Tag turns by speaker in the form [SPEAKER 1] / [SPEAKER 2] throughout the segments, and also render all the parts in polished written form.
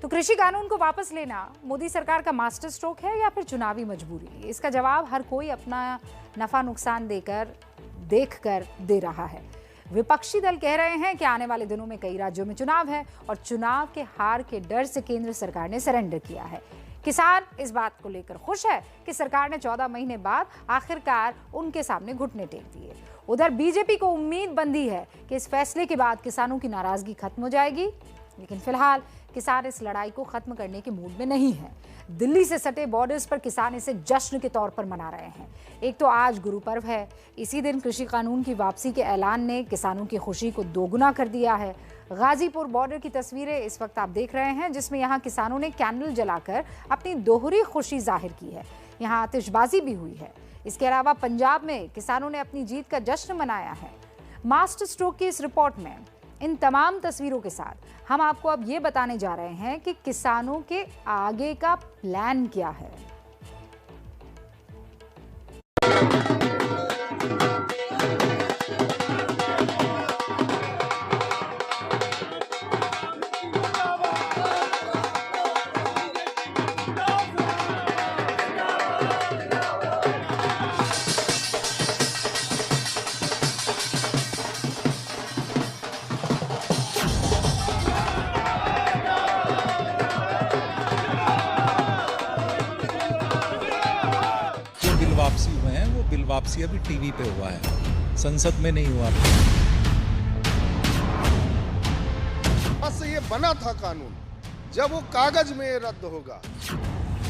[SPEAKER 1] तो कृषि कानून को वापस लेना मोदी सरकार का मास्टर स्ट्रोक है या फिर चुनावी मजबूरी? इसका जवाब हर कोई अपना नफा नुकसान देखकर दे रहा है। विपक्षी दल कह रहे हैं कि आने वाले दिनों में कई राज्यों में चुनाव है और चुनाव के हार के डर से केंद्र सरकार ने सरेंडर किया है। किसान इस बात को लेकर खुश है कि सरकार ने 14 महीने बाद आखिरकार उनके सामने घुटने टेक दिए। उधर बीजेपी को उम्मीद बंधी है कि इस फैसले के बाद किसानों की नाराजगी खत्म हो जाएगी, लेकिन फिलहाल किसान इस लड़ाई को खत्म करने के मूड में नहीं है। दिल्ली से सटे बॉर्डर्स पर किसान इसे जश्न के तौर पर मना रहे हैं। एक तो आज गुरु पर्व है, इसी दिन कृषि कानून की वापसी के ऐलान ने किसानों की खुशी को दोगुना कर दिया है। गाजीपुर बॉर्डर की तस्वीरें इस वक्त आप देख रहे हैं, जिसमें यहाँ किसानों ने कैंडल जलाकर अपनी दोहरी खुशी जाहिर की है। यहाँ आतिशबाजी भी हुई है। इसके अलावा पंजाब में किसानों ने अपनी जीत का जश्न मनाया है। मास्टर स्ट्रोक की इस रिपोर्ट में इन तमाम तस्वीरों के साथ हम आपको अब ये बताने जा रहे हैं कि किसानों के आगे का प्लान क्या है।
[SPEAKER 2] वापसी हुए हैं वो बिल वापसी अभी टीवी पे हुआ है, संसद में नहीं हुआ।
[SPEAKER 3] बस ये बना था कानून, जब वो कागज में रद्द होगा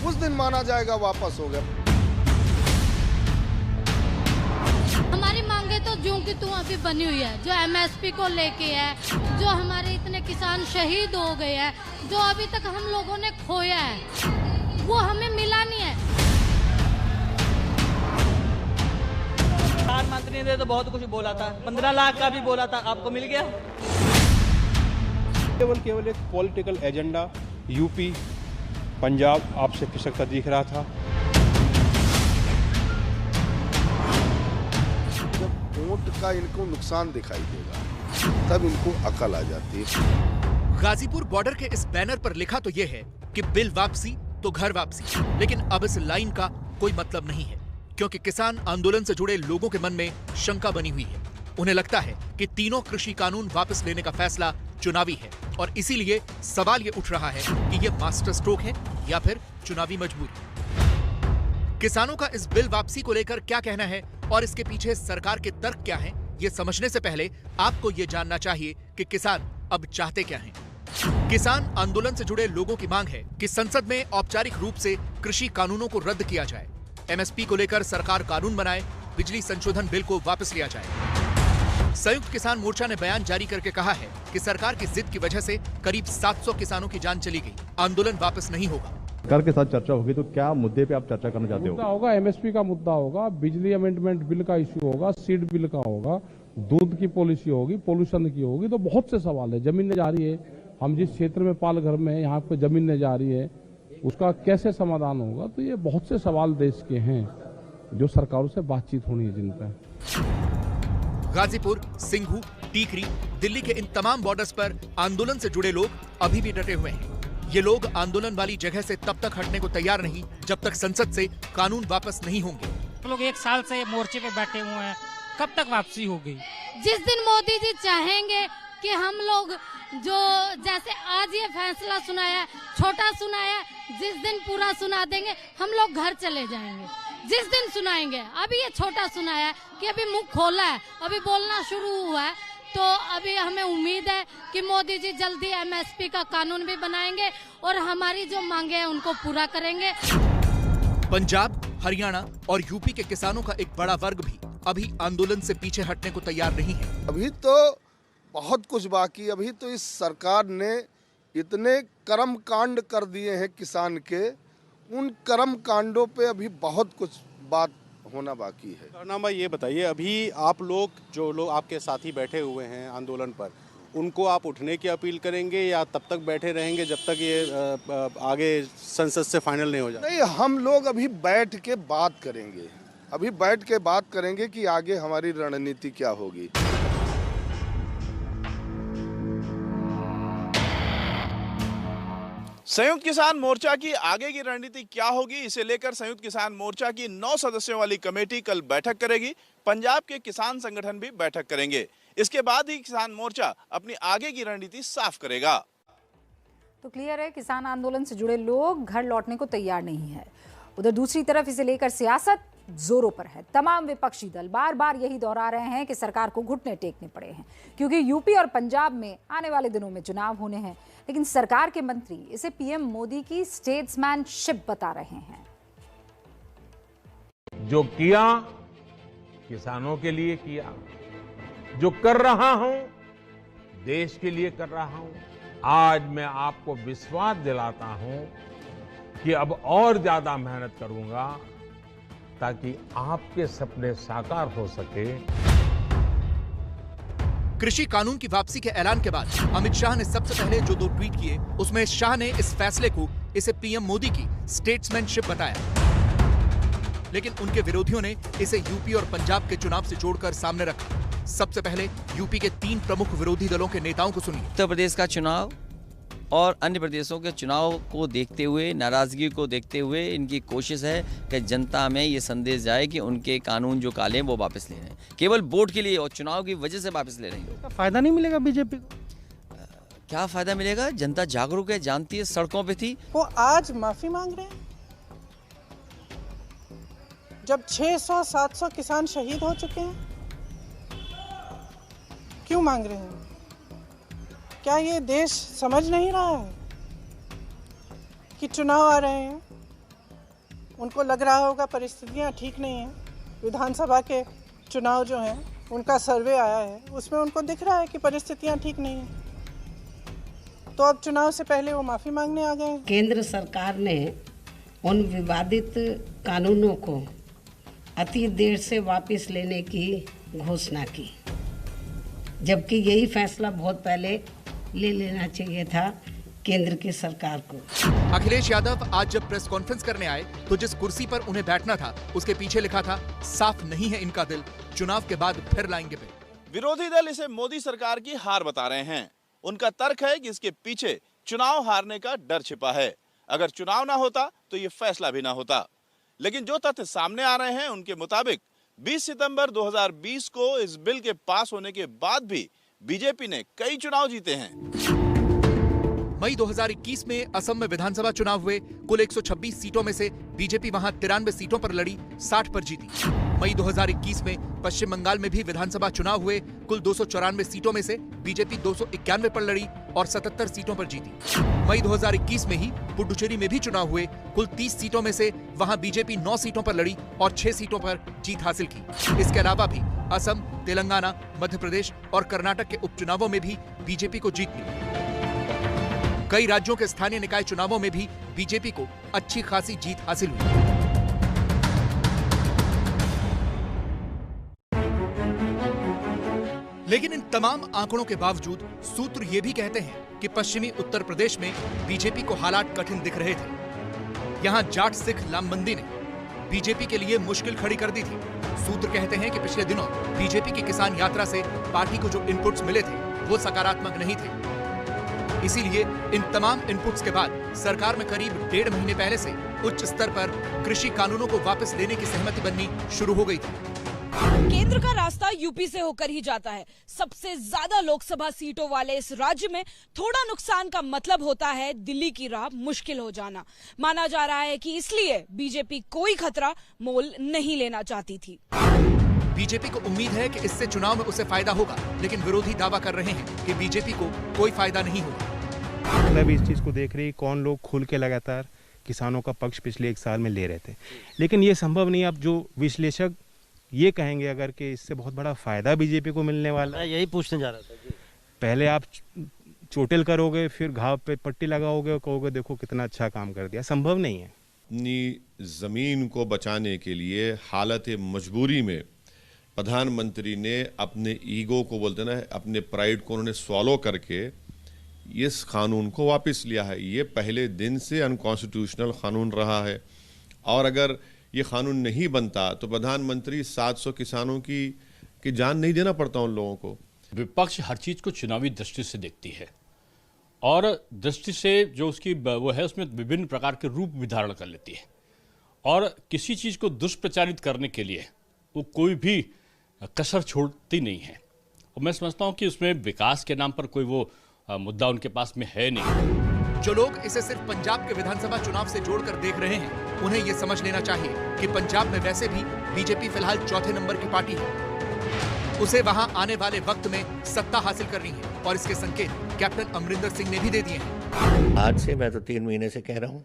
[SPEAKER 3] उस दिन माना जाएगा वापस हो गया।
[SPEAKER 4] हमारी मांगे तो जो कि तू अभी बनी हुई है, जो एमएसपी को लेके है, जो हमारे इतने किसान शहीद हो गए हैं, जो अभी तक हम लोगों ने खोया है, वो हमें मिला नहीं है।
[SPEAKER 5] प्रधानमंत्री ने तो बहुत कुछ बोला था, 15 लाख का भी बोला था, आपको मिल गया?
[SPEAKER 6] केवल एक पॉलिटिकल एजेंडा यूपी पंजाब आपसे खिसकता दिख रहा था।
[SPEAKER 3] जब वोट का इनको नुकसान दिखाई देगा तब इनको अकल आ जाती है।
[SPEAKER 7] गाजीपुर बॉर्डर के इस बैनर पर लिखा तो ये है कि बिल वापसी तो घर वापसी, लेकिन अब इस लाइन का कोई मतलब नहीं है, क्योंकि किसान आंदोलन से जुड़े लोगों के मन में शंका बनी हुई है। उन्हें लगता है कि तीनों कृषि कानून वापस लेने का फैसला चुनावी है और इसीलिए सवाल ये उठ रहा है कि ये मास्टर स्ट्रोक है या फिर चुनावी मजबूरी। किसानों का इस बिल वापसी को लेकर क्या कहना है और इसके पीछे सरकार के तर्क क्या हैं, ये समझने से पहले आपको ये जानना चाहिए कि किसान अब चाहते क्या हैं। किसान आंदोलन से जुड़े लोगों की मांग है कि संसद में औपचारिक रूप से कृषि कानूनों को रद्द किया जाए, एमएसपी को लेकर सरकार कानून बनाए, बिजली संशोधन बिल को वापस लिया जाए। संयुक्त किसान मोर्चा ने बयान जारी करके कहा है कि सरकार की जिद की वजह से करीब 700 किसानों की जान चली गई। आंदोलन वापस नहीं होगा।
[SPEAKER 8] सरकार के साथ चर्चा होगी तो क्या मुद्दे पे आप चर्चा करना चाहते हो?
[SPEAKER 9] मुद्दा होगा, एमएसपी का मुद्दा होगा, बिजली अमेंडमेंट बिल का इश्यू होगा, सीड बिल का होगा, दूध की पॉलिसी होगी, पोल्यूशन की होगी, तो बहुत से सवाल है। जमीनें जा रही है, हम जिस क्षेत्र में पाल घर में है यहाँ पे जमीनें जा रही है, उसका कैसे समाधान होगा? तो ये बहुत से सवाल देश के हैं जो सरकारों से बातचीत होनी है जिन पर।
[SPEAKER 7] गाजीपुर, सिंघू, टीकरी, दिल्ली के इन तमाम बॉर्डर्स पर आंदोलन से जुड़े लोग अभी भी डटे हुए हैं। ये लोग आंदोलन वाली जगह से तब तक हटने को तैयार नहीं जब तक संसद से कानून वापस नहीं होंगे।
[SPEAKER 10] हम लोग 1 साल से मोर्चे पे बैठे हुए हैं, कब तक वापसी होगी?
[SPEAKER 4] जिस दिन मोदी जी चाहेंगे कि हम लोग जो जैसे आज ये फैसला सुनाया, छोटा सुनाया, जिस दिन पूरा सुना देंगे हम लोग घर चले जाएंगे। जिस दिन सुनाएंगे, अभी ये छोटा सुनाया कि अभी मुंह खोला है, अभी बोलना शुरू हुआ है, तो अभी हमें उम्मीद है कि मोदी जी जल्दी एमएसपी का कानून भी बनाएंगे और हमारी जो मांगे हैं उनको पूरा करेंगे।
[SPEAKER 7] पंजाब, हरियाणा और यूपी के किसानों का एक बड़ा वर्ग भी अभी आंदोलन से पीछे हटने को तैयार नहीं है।
[SPEAKER 3] अभी तो बहुत कुछ बाकी। अभी तो इस सरकार ने इतने कर्म कांड कर दिए हैं किसान के, उन कर्म कांडों पे अभी बहुत कुछ बात होना बाकी है।
[SPEAKER 6] करनाम भाई, ये बताइए, अभी आप लोग जो लोग आपके साथी बैठे हुए हैं आंदोलन पर, उनको आप उठने की अपील करेंगे या तब तक बैठे रहेंगे जब तक ये आगे संसद से फाइनल नहीं हो जाए?
[SPEAKER 3] नहीं, हम लोग अभी बैठ के बात करेंगे, अभी बैठ के बात करेंगे कि आगे हमारी रणनीति क्या होगी।
[SPEAKER 11] संयुक्त किसान मोर्चा की आगे की रणनीति क्या होगी, इसे लेकर संयुक्त किसान मोर्चा की 9 सदस्यों वाली कमेटी कल बैठक करेगी। पंजाब के किसान संगठन भी बैठक करेंगे। इसके बाद ही किसान मोर्चा अपनी आगे की रणनीति साफ करेगा।
[SPEAKER 1] तो क्लियर है, किसान आंदोलन से जुड़े लोग घर लौटने को तैयार नहीं है। उधर दूसरी तरफ इसे लेकर सियासत जोरों पर है। तमाम विपक्षी दल बार बार यही दोहरा रहे हैं कि सरकार को घुटने टेकने पड़े हैं, क्योंकि यूपी और पंजाब में आने वाले दिनों में चुनाव होने हैं। लेकिन सरकार के मंत्री इसे पीएम मोदी की स्टेट्समैनशिप बता रहे हैं।
[SPEAKER 12] जो किया किसानों के लिए किया, जो कर रहा हूं देश के लिए कर रहा हूं। आज मैं आपको विश्वास दिलाता हूं कि अब और ज्यादा मेहनत करूंगा ताकि आपके सपने साकार हो सके।
[SPEAKER 7] कृषि कानून की वापसी के ऐलान के बाद अमित शाह ने सबसे पहले जो 2 ट्वीट किए, उसमें शाह ने इस फैसले को इसे पीएम मोदी की स्टेट्समैनशिप बताया। लेकिन उनके विरोधियों ने इसे यूपी और पंजाब के चुनाव से जोड़कर सामने रखा। सबसे पहले यूपी के 3 प्रमुख विरोधी दलों के नेताओं को सुनिए।
[SPEAKER 13] उत्तर प्रदेश का चुनाव और अन्य प्रदेशों के चुनाव को देखते हुए, नाराजगी को देखते हुए इनकी कोशिश है कि जनता में ये संदेश जाए कि उनके कानून जो काले हैं वो वापस ले रहे हैं, केवल वोट के लिए और चुनाव की वजह से वापस ले रहे हैं।
[SPEAKER 14] फायदा नहीं मिलेगा बीजेपी को?
[SPEAKER 13] क्या फायदा मिलेगा? जनता जागरूक है, जानती है, सड़कों पे थी।
[SPEAKER 14] वो आज माफी मांग रहे हैं जब 600-700 किसान शहीद हो चुके हैं। क्यों मांग रहे हैं? क्या ये देश समझ नहीं रहा है कि चुनाव आ रहे हैं? उनको लग रहा होगा परिस्थितियां ठीक नहीं हैं। विधानसभा के चुनाव जो हैं उनका सर्वे आया है, उसमें उनको दिख रहा है कि परिस्थितियां ठीक नहीं हैं। तो अब चुनाव से पहले वो माफ़ी मांगने आ गए हैं।
[SPEAKER 15] केंद्र सरकार ने उन विवादित कानूनों को अति देर से वापस लेने की घोषणा की, जबकि यही फैसला बहुत पहले ले लेना चाहिए था केंद्र की सरकार को।
[SPEAKER 7] अखिलेश यादव आज जब प्रेस कॉन्फ्रेंस करने आए तो जिस कुर्सी पर उन्हें बैठना था उसके पीछे लिखा था, साफ नहीं है इनका दिल, चुनाव के बाद फिर लाएंगे बिल।
[SPEAKER 11] विरोधी दल इसे मोदी सरकार की हार बता रहे हैं। उनका तर्क है कि इसके पीछे चुनाव हारने का डर छिपा है। अगर चुनाव ना होता तो ये फैसला भी ना होता। लेकिन जो तथ्य सामने आ रहे हैं उनके मुताबिक 20 सितंबर 2020 को इस बिल के पास होने के बाद भी बीजेपी ने कई चुनाव जीते हैं।
[SPEAKER 7] मई 2021 में असम में विधानसभा चुनाव हुए। कुल 126 सीटों में से बीजेपी वहां 93 सीटों पर लड़ी, 60 पर जीती। मई 2021 में पश्चिम बंगाल में भी विधानसभा चुनाव हुए। कुल 294 सीटों में से बीजेपी 291 पर लड़ी और 77 सीटों पर जीती। मई 2021 में ही पुडुचेरी में भी चुनाव हुए। कुल 30 सीटों में से वहां बीजेपी 9 सीटों पर लड़ी और 6 सीटों पर जीत हासिल की। इसके अलावा भी असम, तेलंगाना, मध्य प्रदेश और कर्नाटक के उपचुनावों में भी बीजेपी को जीत मिली। कई राज्यों के स्थानीय निकाय चुनावों में भी बीजेपी को अच्छी खासी जीत हासिल हुई। लेकिन इन तमाम आंकड़ों के बावजूद सूत्र ये भी कहते हैं कि पश्चिमी उत्तर प्रदेश में बीजेपी को हालात कठिन दिख रहे थे। यहां जाट सिख लामबंदी ने बीजेपी के लिए मुश्किल खड़ी कर दी थी। सूत्र कहते हैं कि पिछले दिनों बीजेपी की किसान यात्रा से पार्टी को जो इनपुट्स मिले थे वो सकारात्मक नहीं थे। इसीलिए इन तमाम इनपुट्स के बाद सरकार में करीब 1.5 महीने पहले से उच्च स्तर पर कृषि कानूनों को वापस लेने की सहमति बननी शुरू हो गई थी।
[SPEAKER 16] केंद्र का रास्ता यूपी से होकर ही जाता है। सबसे ज्यादा लोकसभा सीटों वाले इस राज्य में थोड़ा नुकसान का मतलब होता है दिल्ली की राह मुश्किल हो जाना। माना जा रहा है कि इसलिए बीजेपी कोई खतरा मोल नहीं लेना चाहती थी।
[SPEAKER 7] बीजेपी को उम्मीद है कि इससे चुनाव में उसे फायदा होगा, लेकिन विरोधी दावा कर रहे हैं कि बीजेपी को कोई फायदा नहीं होगा।
[SPEAKER 17] मतलब इस चीज को देख रही कौन लोग खुल के लगातार किसानों का पक्ष पिछले 1 साल में ले रहे थे, लेकिन ये संभव नहीं। अब जो विश्लेषक ये कहेंगे अगर कि इससे बहुत बड़ा फायदा बीजेपी को मिलने वाला है, यही पूछने जा रहा था जी। पहले आप चोटिल करोगे, फिर घाव पे पट्टी लगाओगे और कहोगे देखो कितना अच्छा काम कर दिया, संभव नहीं है।
[SPEAKER 18] अपनी जमीन को बचाने के लिए हालत मजबूरी में प्रधानमंत्री ने अपने ईगो को बोलते ना, अपने प्राइड को उन्होंने स्वॉलो करके इस कानून को वापस लिया है। ये पहले दिन से अनकॉन्स्टिट्यूशनल कानून रहा है और अगर ये कानून नहीं बनता तो प्रधानमंत्री 700 किसानों की जान नहीं देना पड़ता उन लोगों को।
[SPEAKER 19] विपक्ष हर चीज को चुनावी दृष्टि से देखती है और दृष्टि से जो उसकी वो है उसमें विभिन्न प्रकार के रूप भी धारण कर लेती है और किसी चीज़ को दुष्प्रचारित करने के लिए वो कोई भी कसर छोड़ती नहीं है। और मैं समझता हूँ कि उसमें विकास के नाम पर कोई वो मुद्दा उनके पास में है नहीं।
[SPEAKER 7] जो लोग इसे सिर्फ पंजाब के विधानसभा चुनाव से जोड़कर देख रहे हैं, उन्हें ये समझ लेना चाहिए कि पंजाब में वैसे भी बीजेपी फिलहाल चौथे नंबर की पार्टी है। उसे वहां आने वाले वक्त में सत्ता हासिल करनी है और इसके संकेत कैप्टन अमरिंदर सिंह ने भी दे दिए हैं।
[SPEAKER 20] आज से मैं तो 3 महीने से कह रहा हूँ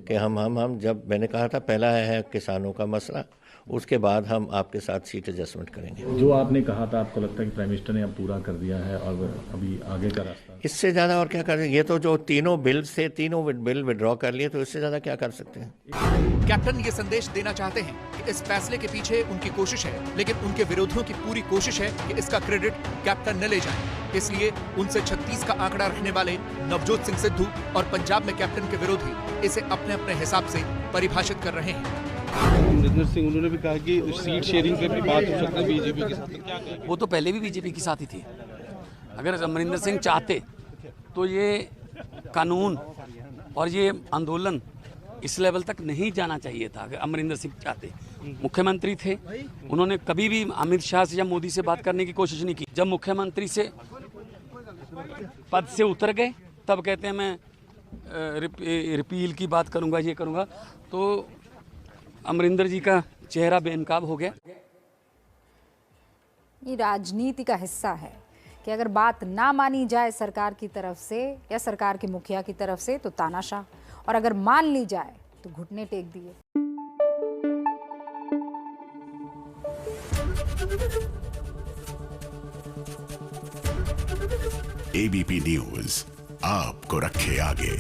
[SPEAKER 20] कि हम जब मैंने कहा था पहला है किसानों का मसला, उसके बाद हम आपके साथ सीट एडजस्टमेंट करेंगे।
[SPEAKER 8] जो आपने कहा था, आपको लगता है कि प्राइम मिनिस्टर ने अब पूरा कर दिया है और अभी आगे का रास्ता?
[SPEAKER 20] इससे ज़्यादा और क्या कर, ये तो जो तीनों बिल थे, तीनों बिल विड्रॉ कर लिए, तो इससे ज़्यादा क्या कर सकते हैं।
[SPEAKER 7] कैप्टन ये संदेश देना चाहते हैं कि इस फैसले के पीछे उनकी कोशिश है, लेकिन उनके विरोधियों की पूरी कोशिश है कि इसका क्रेडिट कैप्टन न ले जाए। इसलिए उनसे 36 का आंकड़ा रखने वाले नवजोत सिंह सिद्धू और पंजाब में कैप्टन के विरोधी इसे अपने अपने हिसाब से परिभाषित कर रहे हैं।
[SPEAKER 17] अमरिंदर सिंह उन्होंने भी कहा कि सीट शेयरिंग पे भी बात हो सकती है बीजेपी के साथ।
[SPEAKER 21] वो तो पहले भी बीजेपी के साथ ही थी। अगर अमरिंदर सिंह चाहते तो ये कानून और ये आंदोलन इस लेवल तक नहीं जाना चाहिए था। अगर अमरिंदर सिंह चाहते, मुख्यमंत्री थे, उन्होंने कभी भी अमित शाह से या मोदी से बात करने की कोशिश नहीं की। जब मुख्यमंत्री से पद से उतर गए तब कहते हैं मैं रिपील की बात करूंगा, ये करूंगा। तो अमरिंदर जी का चेहरा बेनकाब हो गया।
[SPEAKER 1] ये राजनीति का हिस्सा है कि अगर बात ना मानी जाए सरकार की तरफ से या सरकार के मुखिया की तरफ से तो तानाशाह, और अगर मान ली जाए तो घुटने टेक दिए।
[SPEAKER 22] एबीपी न्यूज आपको रखे आगे।